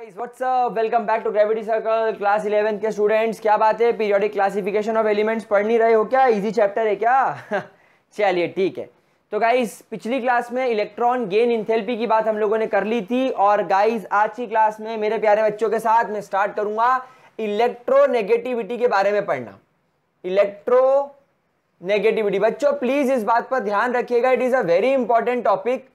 Guys what's up, welcome back to Gravity Circle. Class 11 के students, क्या बात है, पीरियोडिक क्लासिफिकेशन ऑफ एलिमेंट्स पढ़ नहीं रहे हो क्या? इजी चैप्टर है क्या? चलिए ठीक है। तो गाइस पिछली क्लास में इलेक्ट्रॉन गेन इंथैल्पी की बात हम लोगों ने कर ली थी, और गाइस आज की क्लास में मेरे प्यारे बच्चों के साथ मैं स्टार्ट करूंगा इलेक्ट्रोनेगेटिविटी के बारे में पढ़ना। इलेक्ट्रोनेगेटिविटी बच्चों प्लीज इस बात पर ध्यान रखिएगा, it is a very important topic.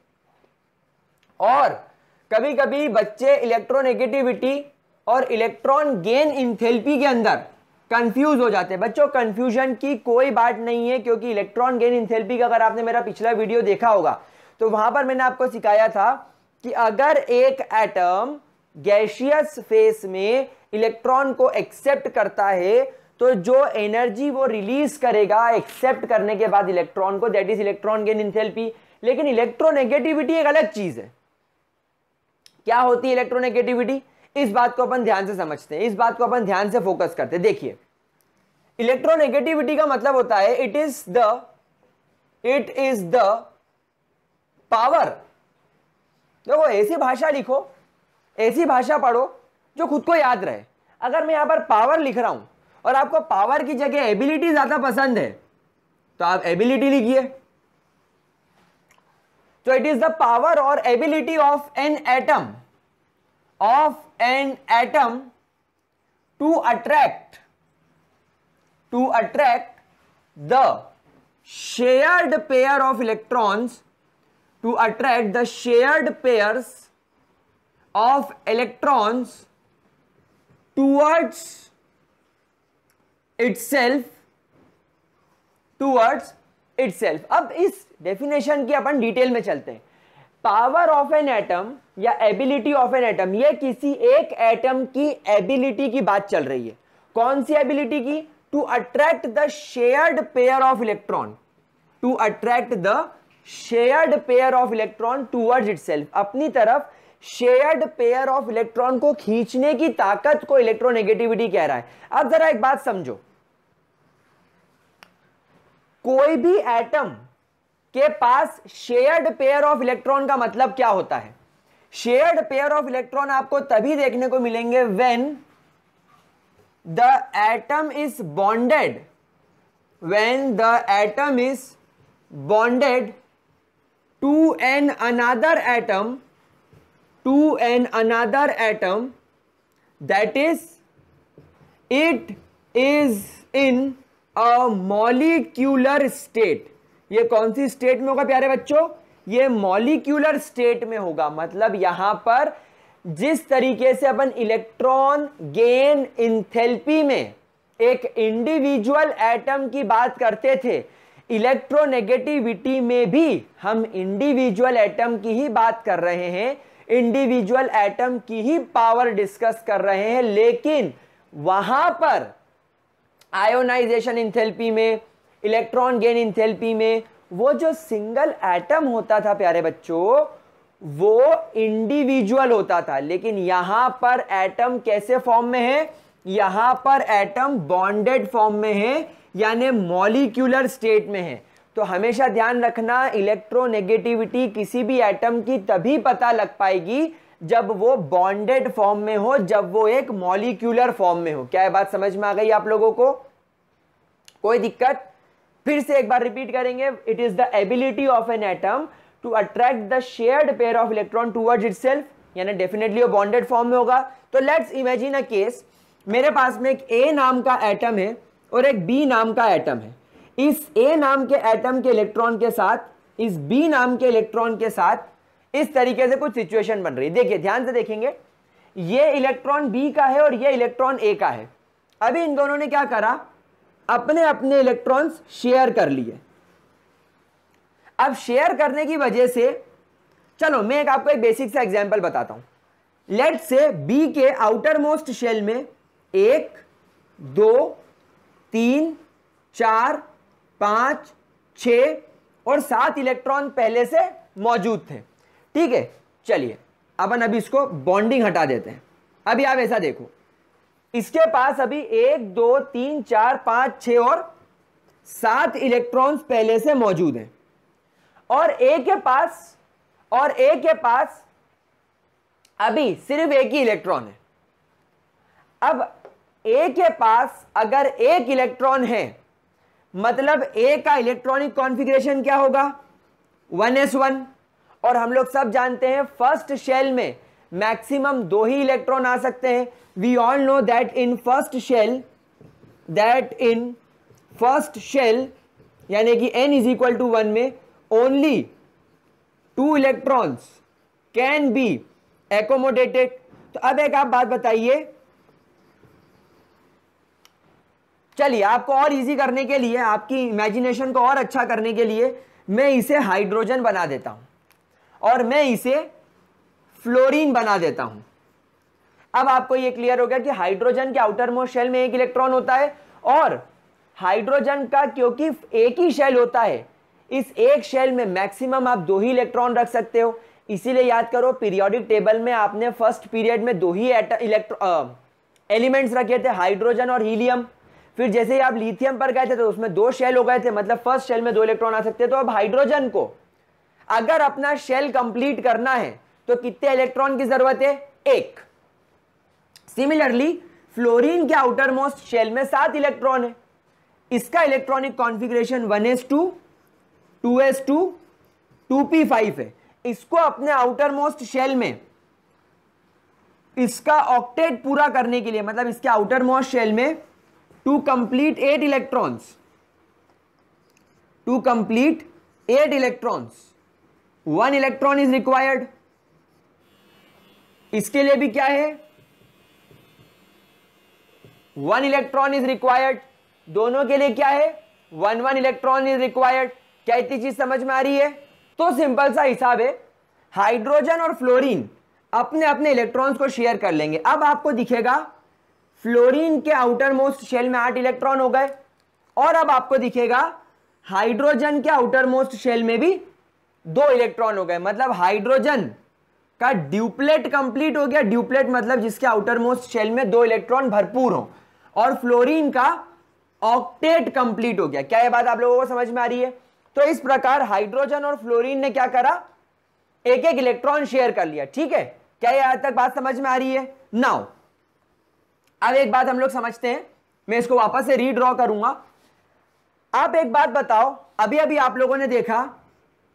और कभी कभी बच्चे इलेक्ट्रोनेगेटिविटी और इलेक्ट्रॉन गेन इंथैल्पी के अंदर कंफ्यूज हो जाते हैं। बच्चों कंफ्यूजन की कोई बात नहीं है, क्योंकि इलेक्ट्रॉन गेन इंथैल्पी का अगर आपने मेरा पिछला वीडियो देखा होगा तो वहां पर मैंने आपको सिखाया था कि अगर एक एटम गैसियस फेस में इलेक्ट्रॉन को एक्सेप्ट करता है तो जो एनर्जी वो रिलीज करेगा एक्सेप्ट करने के बाद इलेक्ट्रॉन को, that is electron gain enthalpy. लेकिन इलेक्ट्रोनेगेटिविटी एक अलग चीज है। क्या होती है इलेक्ट्रोनेगेटिविटी? इस बात को अपन ध्यान से समझते हैं, इस बात को अपन ध्यान से फोकस करते हैं। देखिए इलेक्ट्रोनेगेटिविटी का मतलब होता है इट इज द पावर। देखो ऐसी भाषा लिखो, ऐसी भाषा पढ़ो जो खुद को याद रहे। अगर मैं यहां पर पावर लिख रहा हूं और आपको पावर की जगह एबिलिटी ज्यादा पसंद है तो आप एबिलिटी लिखिए। तो इट इज द पावर और ability of an atom to attract the shared pair of electrons, to attract the shared pairs of electrons towards itself. अब इस डेफिनेशन की अपन डिटेल में चलते हैं। पावर ऑफ एन एटम या एबिलिटी ऑफ एन एटम, ये किसी एक एटम की एबिलिटी की बात चल रही है। कौन सी एबिलिटी की? To attract the shared pair of electron, to attract the shared pair of electron towards itself, अपनी तरफ शेयर्ड पेयर ऑफ इलेक्ट्रॉन को खींचने की ताकत को इलेक्ट्रोनेगेटिविटी कह रहा है। अब जरा एक बात समझो, कोई भी एटम के पास शेयर्ड पेयर ऑफ इलेक्ट्रॉन का मतलब क्या होता है? शेयर्ड पेयर ऑफ इलेक्ट्रॉन आपको तभी देखने को मिलेंगे when the atom is bonded, when the atom is bonded to an another atom, that is it is in a molecular state. ये कौन सी स्टेट में होगा प्यारे बच्चों? ये मॉलिक्यूलर स्टेट में होगा। मतलब यहां पर जिस तरीके से अपन इलेक्ट्रॉन गेन इंथैल्पी में एक इंडिविजुअल एटम की बात करते थे, इलेक्ट्रोनेगेटिविटी में भी हम इंडिविजुअल एटम की ही बात कर रहे हैं, इंडिविजुअल एटम की ही पावर डिस्कस कर रहे हैं। लेकिन वहां पर आयोनाइजेशन इंथैल्पी में, इलेक्ट्रॉन गेन इंथैल्पी में, वो जो सिंगल एटम होता था प्यारे बच्चों वो इंडिविजुअल होता था। लेकिन यहां पर एटम कैसे फॉर्म में है? यहां पर एटम बॉन्डेड फॉर्म में है, यानी मॉलिक्यूलर स्टेट में है। तो हमेशा ध्यान रखना, इलेक्ट्रोनेगेटिविटी किसी भी एटम की तभी पता लग पाएगी जब वो बॉन्डेड फॉर्म में हो, जब वो एक मॉलिक्यूलर फॉर्म में हो। क्या ये बात समझ में आ गई आप लोगों को? कोई दिक्कत? फिर से एक बार रिपीट करेंगे। It is the ability of an atom to attract the shared pair of electron towards itself, यानी डेफिनेटली वो बॉन्डेड फॉर्म में होगा। तो लेट्स इमेजिन अ केस, मेरे पास में एक ए नाम का एटम है और एक बी नाम का एटम है। इस ए नाम के एटम के इलेक्ट्रॉन के साथ, इस बी नाम के इलेक्ट्रॉन के साथ इस तरीके से कुछ सिचुएशन बन रही है। देखिए ध्यान से देखेंगे, ये इलेक्ट्रॉन बी का है और ये इलेक्ट्रॉन ए का है। अभी इन दोनों ने क्या करा? अपने अपने इलेक्ट्रॉन्स शेयर कर लिए। अब शेयर करने की वजह से, चलो मैं आपको एक बेसिक सा एग्जांपल बताता हूं। लेट्स से बी के आउटर मोस्ट शेल में 1 2 3 4 5 6 और 7 इलेक्ट्रॉन पहले से मौजूद थे। ठीक है, चलिए अपन अभी इसको बॉन्डिंग हटा देते हैं। अभी आप ऐसा देखो, इसके पास अभी 1 2 3 4 5 6 और 7 इलेक्ट्रॉन्स पहले से मौजूद हैं, और ए के पास अभी सिर्फ एक ही इलेक्ट्रॉन है। अब ए के पास अगर एक इलेक्ट्रॉन है, मतलब ए का इलेक्ट्रॉनिक कॉन्फ़िगरेशन क्या होगा, 1s1। और हम लोग सब जानते हैं फर्स्ट शेल में मैक्सिमम 2 ही इलेक्ट्रॉन आ सकते हैं। We all know that in first shell यानी कि n इज इक्वल टू 1 में only 2 electrons can be accommodated. तो अब एक आप बात बताइए, चलिए आपको और इजी करने के लिए, आपकी इमेजिनेशन को और अच्छा करने के लिए मैं इसे हाइड्रोजन बना देता हूं और मैं इसे फ्लोरीन बना देता हूं। अब आपको यह क्लियर हो गया कि हाइड्रोजन के आउटर मोस्ट शेल में एक इलेक्ट्रॉन होता है और हाइड्रोजन का क्योंकि एक ही शेल होता है, इस एक शेल में मैक्सिमम आप 2 ही इलेक्ट्रॉन रख सकते हो। इसीलिए याद करो पीरियोडिक टेबल में आपने फर्स्ट पीरियड में 2 ही एलिमेंट्स रखे थे, हाइड्रोजन और हीलियम। फिर जैसे ही आप लिथियम पर गए थे तो उसमें 2 शेल हो गए थे, मतलब फर्स्ट शेल में 2 इलेक्ट्रॉन आ सकते हैं। तो अब हाइड्रोजन को अगर अपना शेल कंप्लीट करना है तो कितने इलेक्ट्रॉन की जरूरत है, 1। सिमिलरली फ्लोरीन के आउटर मोस्ट शेल में 7 इलेक्ट्रॉन है, इसका electronic configuration 1s2 2s2 2p5 है। इसको अपने आउटर मोस्ट शेल में इसका ऑक्टेट पूरा करने के लिए, मतलब इसके आउटर मोस्ट शेल में to complete 8 electrons, 1 electron is required। इसके लिए भी क्या है, 1 इलेक्ट्रॉन इज रिक्वायर्ड। दोनों के लिए क्या है, 1 इलेक्ट्रॉन इज रिक्वायर्ड। क्या इतनी चीज समझ में आ रही है? तो सिंपल सा हिसाब है, हाइड्रोजन और फ्लोरीन अपने अपने इलेक्ट्रॉन्स को शेयर कर लेंगे। अब आपको दिखेगा फ्लोरीन के आउटर मोस्ट शेल में 8 इलेक्ट्रॉन हो गए और अब आपको दिखेगा हाइड्रोजन के आउटर मोस्ट शेल में भी 2 इलेक्ट्रॉन हो गए, मतलब हाइड्रोजन का ड्यूप्लेट कंप्लीट हो गया। ड्यूप्लेट मतलब जिसके आउटर मोस्ट शेल में 2 इलेक्ट्रॉन भरपूर हो, और फ्लोरीन का ऑक्टेट कंप्लीट हो गया। क्या ये बात आप लोगों को समझ में आ रही है? तो इस प्रकार हाइड्रोजन और फ्लोरीन ने क्या करा, एक एक इलेक्ट्रॉन शेयर कर लिया। ठीक है, क्या ये आज तक बात समझ में आ रही है? नाउ अब एक बात हम लोग समझते हैं, मैं इसको वापस से रीड्रॉ करूंगा। आप एक बात बताओ, अभी अभी आप लोगों ने देखा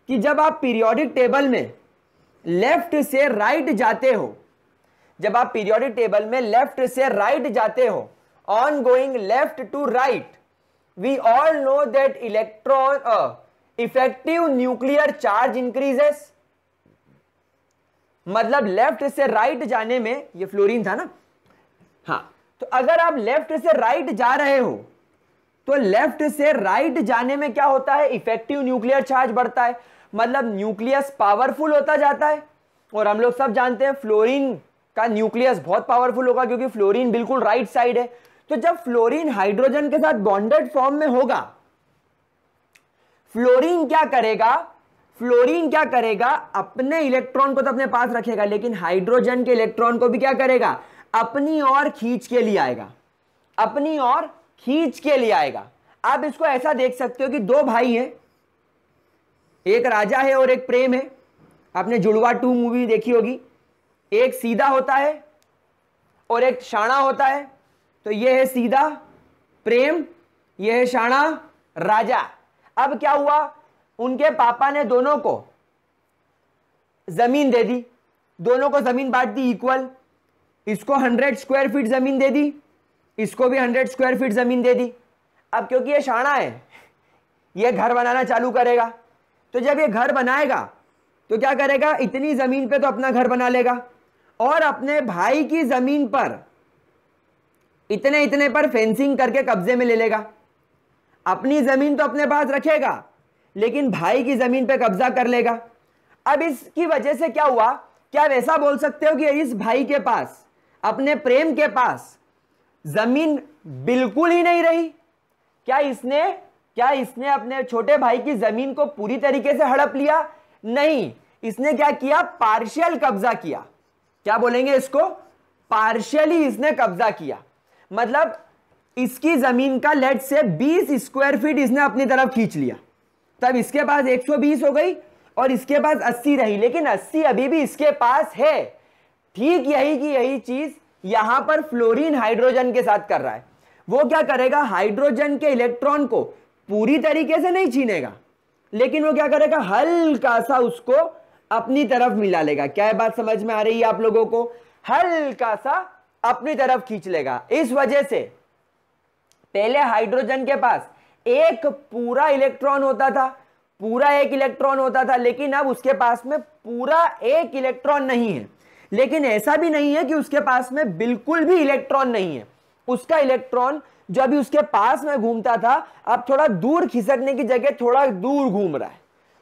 कि जब आप पीरियोडिक टेबल में लेफ्ट से राइट जाते हो, जब आप पीरियोडिक टेबल में लेफ्ट से राइट जाते हो, on going left to right, we all know that electron effective nuclear charge increases. मतलब लेफ्ट से राइट जाने में, ये फ्लोरीन था ना, हाँ, तो अगर आप लेफ्ट से राइट जा रहे हो तो लेफ्ट से राइट जाने में क्या होता है, इफेक्टिव न्यूक्लियर चार्ज बढ़ता है, मतलब न्यूक्लियस पावरफुल होता जाता है। और हम लोग सब जानते हैं फ्लोरीन का न्यूक्लियस बहुत पावरफुल होगा क्योंकि फ्लोरीन बिल्कुल राइट साइड है। तो जब फ्लोरीन हाइड्रोजन के साथ बॉन्डेड फॉर्म में होगा, फ्लोरीन क्या करेगा, अपने इलेक्ट्रॉन को तो अपने पास रखेगा, लेकिन हाइड्रोजन के इलेक्ट्रॉन को भी क्या करेगा, अपनी ओर खींच के लिए आएगा। आप इसको ऐसा देख सकते हो कि 2 भाई हैं, एक राजा है और एक प्रेम है। आपने जुड़वा 2 मूवी देखी होगी, एक सीधा होता है और एक शाणा होता है। तो ये है सीधा प्रेम, ये है शाणा राजा। अब क्या हुआ, उनके पापा ने दोनों को जमीन दे दी, दोनों को जमीन बांट दी इक्वल। इसको 100 स्क्वायर फीट जमीन दे दी, इसको भी 100 स्क्वायर फीट जमीन दे दी। अब क्योंकि ये शाणा है, ये घर बनाना चालू करेगा, तो जब ये घर बनाएगा तो क्या करेगा, इतनी जमीन पे तो अपना घर बना लेगा और अपने भाई की जमीन पर इतने इतने पर फेंसिंग करके कब्जे में ले लेगा। अपनी जमीन तो अपने पास रखेगा लेकिन भाई की जमीन पे कब्जा कर लेगा। अब इसकी वजह से क्या हुआ, क्या आप ऐसा बोल सकते हो कि इस भाई के पास, अपने प्रेम के पास जमीन बिल्कुल ही नहीं रही? क्या इसने अपने छोटे भाई की जमीन को पूरी तरीके से हड़प लिया? नहीं, इसने क्या किया, पार्शियल कब्जा किया। क्या बोलेंगे इसको, पार्शियली इसने कब्जा किया। मतलब इसकी जमीन का लेट से 20 स्क्वायर फीट इसने अपनी तरफ खींच लिया, तब इसके पास 120 हो गई और इसके पास 80 रही, लेकिन 80 अभी भी इसके पास है। ठीक यही की यही चीज यहां पर फ्लोरीन हाइड्रोजन के साथ कर रहा है। वो क्या करेगा, हाइड्रोजन के इलेक्ट्रॉन को पूरी तरीके से नहीं छीनेगा, लेकिन वो क्या करेगा, हल्का सा उसको अपनी तरफ मिला लेगा। क्या है बात समझ में आ रही है आप लोगों को? हल्का सा अपनी तरफ खींच लेगा। इस वजह से पहले हाइड्रोजन के पास एक पूरा इलेक्ट्रॉन होता था, पूरा एक इलेक्ट्रॉन होता था, लेकिन अब उसके पास में पूरा एक इलेक्ट्रॉन नहीं है। लेकिन ऐसा भी नहीं है कि उसके पास में बिल्कुल भी इलेक्ट्रॉन नहीं है। उसका इलेक्ट्रॉन जो अभी उसके पास में घूमता था, अब थोड़ा दूर खिसकने की जगह थोड़ा दूर घूम रहा है,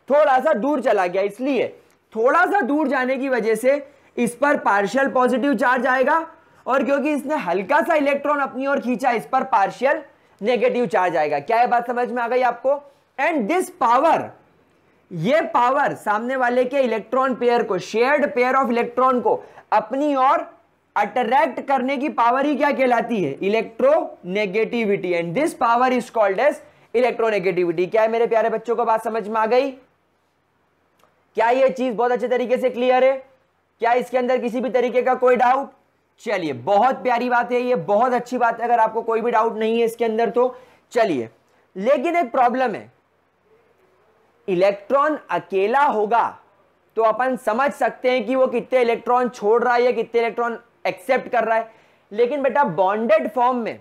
थोड़ा सा दूर चला गया। इसलिए थोड़ा सा दूर जाने की वजह से इस पर पार्शियल पॉजिटिव चार्ज आएगा, और क्योंकि इसने हल्का सा इलेक्ट्रॉन अपनी ओर खींचा, इस पर पार्शियल नेगेटिव चार्ज आएगा। क्या है बात समझ में आ गई आपको? एंड दिस पावर, ये पावर सामने वाले के इलेक्ट्रॉन पेयर को, शेयर्ड पेयर ऑफ इलेक्ट्रॉन को अपनी ओर अट्रैक्ट करने की पावर ही क्या कहलाती है? Electronegativity. And this power is called as electronegativity. क्या है मेरे प्यारे बच्चों को बात समझ में आ गई? क्या ये चीज बहुत अच्छे तरीके से क्लियर है? क्या इसके अंदर किसी भी तरीके का कोई डाउट? चलिए, बहुत प्यारी बात है, ये बहुत अच्छी बात है। अगर आपको कोई भी डाउट नहीं है इसके अंदर तो चलिए, लेकिन एक प्रॉब्लम है, इलेक्ट्रॉन अकेला होगा तो अपन समझ सकते हैं कि वो कितने इलेक्ट्रॉन छोड़ रहा है या कितने इलेक्ट्रॉन एक्सेप्ट कर रहा है। लेकिन बेटा बॉन्डेड फॉर्म में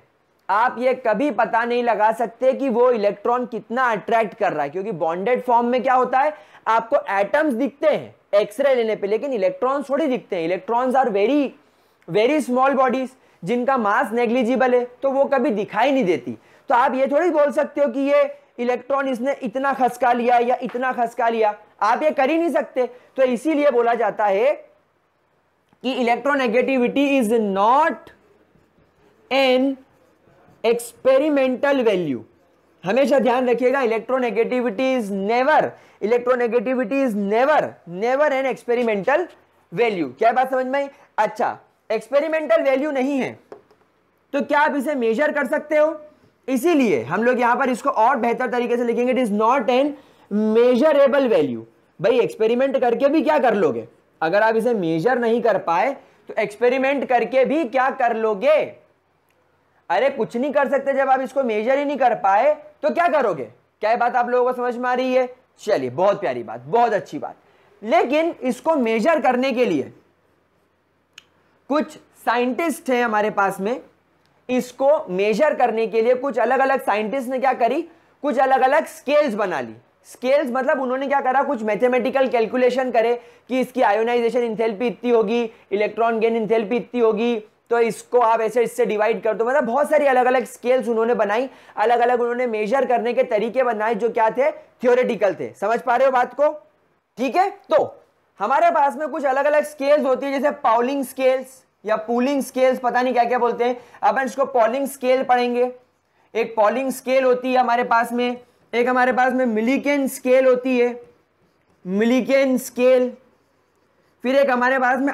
आप ये कभी पता नहीं लगा सकते कि वो इलेक्ट्रॉन कितना अट्रैक्ट कर रहा है, क्योंकि बॉन्डेड फॉर्म में क्या होता है, आपको एटम्स दिखते हैं एक्सरे लेने पे, लेकिन इलेक्ट्रॉन्स थोड़ी दिखते हैं। Electrons are very very small bodies जिनका मास नेग्लिजिबल है, तो वो कभी दिखाई नहीं देती। तो आप ये थोड़ी बोल सकते हो कि ये इलेक्ट्रॉन इसने इतना खसका लिया या इतना खसका लिया, आप ये कर ही नहीं सकते। तो इसीलिए बोला जाता है कि electronegativity is not an experimental value. हमेशा ध्यान रखिएगा, electronegativity is never an experimental value. क्या बात समझ में आई? अच्छा, एक्सपेरिमेंटल वैल्यू नहीं है तो क्या आप इसे मेजर कर सकते हो? इसीलिए हम लोग यहां पर इसको और बेहतर तरीके से लिखेंगे, it is not an measurable value. भाई एक्सपेरिमेंट करके भी क्या कर लोगे? अगर आप इसे मेजर नहीं कर पाए तो एक्सपेरिमेंट करके भी क्या कर लोगे? अरे कुछ नहीं कर सकते। जब आप इसको मेजर ही नहीं कर पाए तो क्या करोगे? क्या बात आप लोगों को समझ में आ रही है? चलिए, बहुत प्यारी बात, बहुत अच्छी बात। लेकिन इसको मेजर करने के लिए कुछ साइंटिस्ट हैं हमारे पास में, इसको मेजर करने के लिए कुछ अलग अलग साइंटिस्ट ने क्या करी, कुछ अलग अलग स्केल्स बना ली। स्केल्स मतलब उन्होंने क्या करा, कुछ मैथमेटिकल कैलकुलेशन करे कि इसकी आयोनाइजेशन इंथैल्पी इतनी होगी, इलेक्ट्रॉन गेन इंथैल्पी इतनी होगी, तो इसको आप ऐसे इससे डिवाइड कर दो। मतलब बहुत सारी अलग अलग स्केल्स उन्होंने बनाई, अलग अलग उन्होंने मेजर करने के तरीके बनाए जो क्या थे, थियोरेटिकल थे। समझ पा रहे हो बात को? ठीक है, तो हमारे पास में कुछ अलग अलग स्केल्स होती है, जैसे पाउलिंग स्केल्स या पूलिंग स्केल्स, पता नहीं क्या क्या बोलते हैं। अपन इसको पॉलिंग स्केल पढ़ेंगे। एक पॉलिंग स्केल होती है हमारे पास में, एक हमारे पास में मिलिकेन स्केल होती है, मिलिकेन स्केल। फिर एक हमारे पास में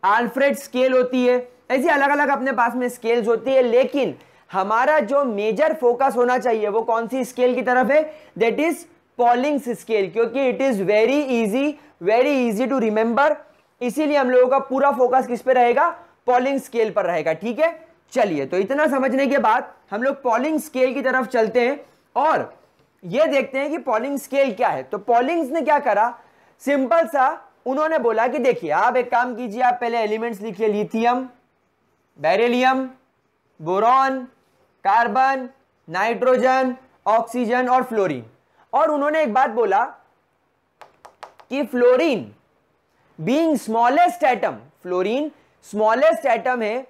आल्फ्रेड स्केल होती है। ऐसी अलग अलग अपने पास में स्केल्स होती है, लेकिन हमारा जो मेजर फोकस होना चाहिए वो कौन सी स्केल की तरफ है? दैट इज पॉलिंग्स स्केल, क्योंकि it is very easy to remember. इसीलिए हम लोगों का पूरा फोकस किस पे रहेगा? पॉलिंग स्केल पर रहेगा। ठीक है, चलिए, तो इतना समझने के बाद हम लोग पॉलिंग स्केल की तरफ चलते हैं और ये देखते हैं कि पॉलिंग स्केल क्या है। तो पॉलिंग्स ने क्या करा, सिंपल सा उन्होंने बोला कि देखिए आप एक काम कीजिए, आप पहले एलिमेंट्स लिखिए, lithium, beryllium, boron, carbon, nitrogen, oxygen और फ्लोरीन। और उन्होंने एक बात बोला कि fluorine being smallest atom, fluorine smallest atom है,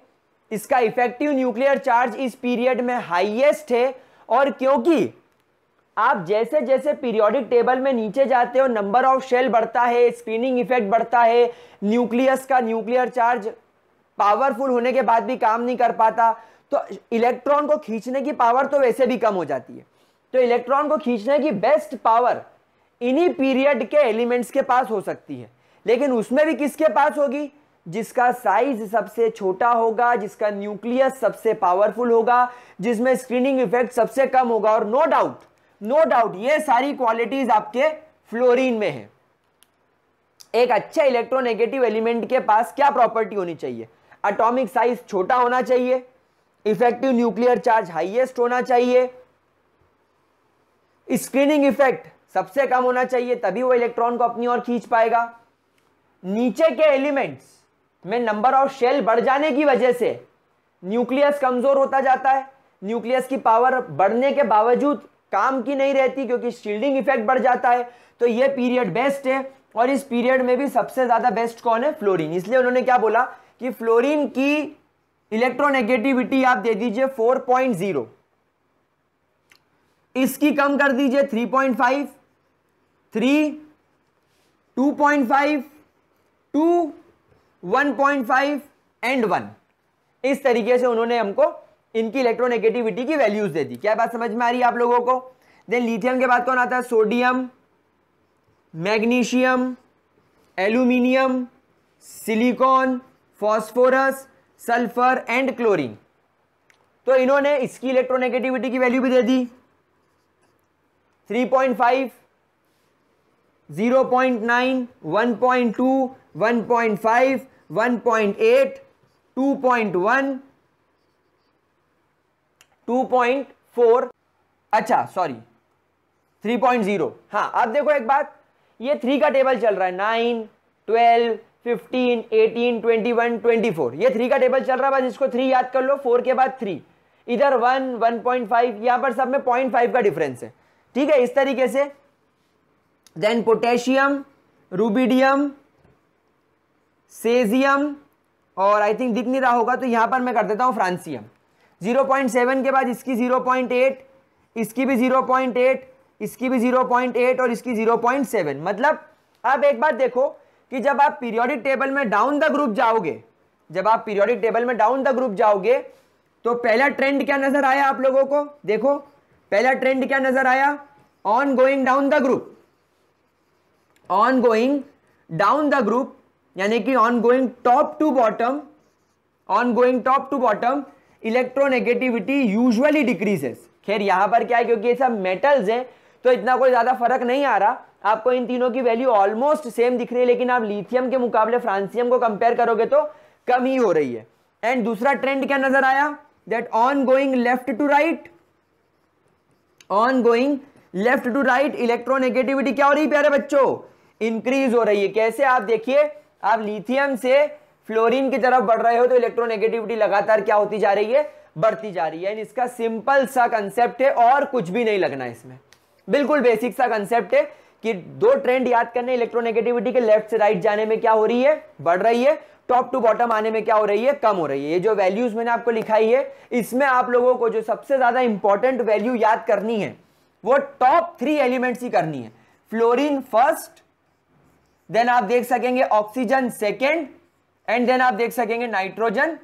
इसका इफेक्टिव न्यूक्लियर चार्ज इस पीरियड में हाईएस्ट है। और क्योंकि आप जैसे जैसे पीरियोडिक टेबल में नीचे जाते हो, नंबर ऑफ शेल बढ़ता है, स्क्रीनिंग इफेक्ट बढ़ता है, न्यूक्लियस का न्यूक्लियर चार्ज पावरफुल होने के बाद भी काम नहीं कर पाता, तो इलेक्ट्रॉन को खींचने की पावर तो वैसे भी कम हो जाती है। तो इलेक्ट्रॉन को खींचने की बेस्ट पावर इन्हीं पीरियड के एलिमेंट्स के पास हो सकती है, लेकिन उसमें भी किसके पास होगी? जिसका साइज सबसे छोटा होगा, जिसका न्यूक्लियस सबसे पावरफुल होगा, जिसमें स्क्रीनिंग इफेक्ट सबसे कम होगा। और नो डाउट ये सारी क्वालिटीज आपके फ्लोरीन में है। एक अच्छा इलेक्ट्रोनेगेटिव एलिमेंट के पास क्या प्रॉपर्टी होनी चाहिए? एटॉमिक साइज छोटा होना चाहिए, इफेक्टिव न्यूक्लियर चार्ज हाईएस्ट होना चाहिए, स्क्रीनिंग इफेक्ट सबसे कम होना चाहिए, तभी वो इलेक्ट्रॉन को अपनी ओर खींच पाएगा। नीचे के एलिमेंट्स में नंबर ऑफ शेल बढ़ जाने की वजह से न्यूक्लियस कमजोर होता जाता है, न्यूक्लियस की पावर बढ़ने के बावजूद काम की नहीं रहती क्योंकि शील्डिंग इफेक्ट बढ़ जाता है। तो ये पीरियड बेस्ट है, और इस पीरियड में भी सबसे ज्यादा बेस्ट कौन है? फ्लोरीन। इसलिए उन्होंने क्या बोला कि फ्लोरीन की इलेक्ट्रोनेगेटिविटी आप दे दीजिए 4.0, इसकी कम कर दीजिए 3.5, 3, 2.5, 2, 1.5 एंड 1। इस तरीके से उन्होंने हमको इनकी इलेक्ट्रोनेगेटिविटी की वैल्यूज दे दी। क्या बात समझ में आ रही है आप लोगों को? देन लिथियम के बाद कौन आता है? Sodium, magnesium, aluminium, silicon, phosphorus, sulphur and chlorine. तो इन्होंने इसकी इलेक्ट्रोनेगेटिविटी की वैल्यू भी दे दी 3.5, 0.9, 1.2, 1.5, 1.8, 2.1, 2.4, अच्छा सॉरी 3.0। हाँ अब देखो एक बात, ये 3 का टेबल चल रहा है, 9, 12, 15, 18, 21, 24, ये 3 का टेबल चल रहा है। बस इसको 3 याद कर लो, 4 के बाद 3, इधर 1, 1.5, यहां पर सब में 0.5 का डिफरेंस है, ठीक है, इस तरीके से। देन पोटेशियम, रूबिडियम, सेजियम, और आई थिंक दिख नहीं रहा होगा तो यहां पर मैं कर देता हूं फ्रांसियम। 0.7 के बाद इसकी 0.8, इसकी भी 0.8, इसकी भी 0.8 और इसकी 0.7। मतलब अब एक बात देखो कि जब आप पीरियोडिक टेबल में डाउन द ग्रुप जाओगे, जब आप पीरियोडिक टेबल में डाउन द ग्रुप जाओगे तो पहला ट्रेंड क्या नजर आया आप लोगों को? देखो पहला ट्रेंड क्या नजर आया? On going down the group, on going down the group, यानी कि on going top to bottom, on going top to bottom electronegativity usually decreases. खैर यहां पर क्या है, क्योंकि ये सब मेटल्स हैं तो इतना कोई ज्यादा फर्क नहीं आ रहा, आपको इन तीनों की वैल्यू ऑलमोस्ट सेम दिख रही है, लेकिन आप लिथियम के मुकाबले फ्रांसियम को कंपेयर करोगे तो कम ही हो रही है। एंड दूसरा ट्रेंड क्या नजर आया? That on going left to right, on going left to right electronegativity क्या हो रही है प्यारे बच्चों? इंक्रीज हो रही है। कैसे? आप देखिए, आप लिथियम से फ्लोरीन की तरफ बढ़ रहे हो तो इलेक्ट्रोनेगेटिविटी लगातार क्या होती जा रही है? बढ़ती जा रही है। इसका सिंपल सा कंसेप्ट है और कुछ भी नहीं लगना इसमें, बिल्कुल बेसिक सा कंसेप्ट है कि 2 ट्रेंड याद करने, इलेक्ट्रोनेगेटिविटी के लेफ्ट से राइट जाने में क्या हो रही है? बढ़ रही है। टॉप टू बॉटम आने में क्या हो रही है? कम हो रही है। ये जो वैल्यूज मैंने आपको लिखाई है, इसमें आप लोगों को जो सबसे ज्यादा इंपॉर्टेंट वैल्यू याद करनी है वो टॉप 3 एलिमेंट्स ही करनी है। फ्लोरीन फर्स्ट, देन आप देख सकेंगे ऑक्सीजन सेकेंड, एंड देन आप देख सकेंगे नाइट्रोजन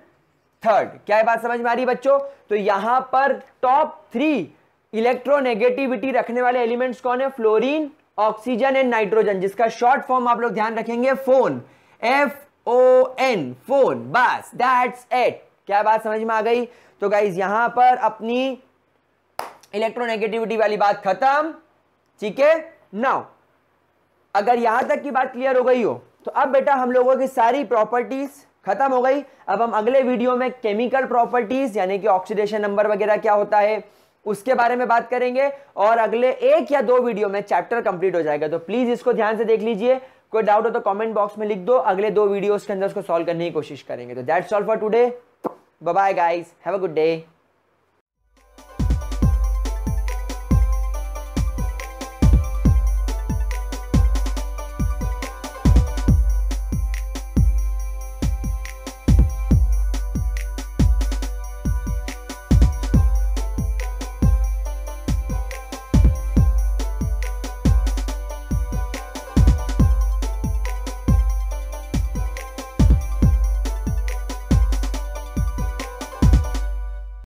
थर्ड। क्या है बात समझ में आ रही बच्चों? तो यहां पर टॉप 3 इलेक्ट्रोनेगेटिविटी रखने वाले एलिमेंट्स कौन है? फ्लोरीन, ऑक्सीजन एंड नाइट्रोजन, जिसका शॉर्ट फॉर्म आप लोग ध्यान रखेंगे फोन, FON, फोन। बस दैट्स इट। क्या बात समझ में आ गई? तो गाइज यहां पर अपनी इलेक्ट्रोनेगेटिविटी वाली बात खत्म, ठीक है। नाउ अगर यहां तक की बात क्लियर हो गई हो तो अब बेटा हम लोगों की सारी प्रॉपर्टीज खत्म हो गई। अब हम अगले वीडियो में केमिकल प्रॉपर्टीज यानी कि ऑक्सीडेशन नंबर वगैरह क्या होता है उसके बारे में बात करेंगे, और अगले 1 या 2 वीडियो में चैप्टर कंप्लीट हो जाएगा। तो प्लीज इसको ध्यान से देख लीजिए, कोई डाउट हो तो कमेंट बॉक्स में लिख दो, अगले 2 वीडियोस के अंदर उसको सॉल्व करने की कोशिश करेंगे। तो that's all for today, bye bye guys, have a good day.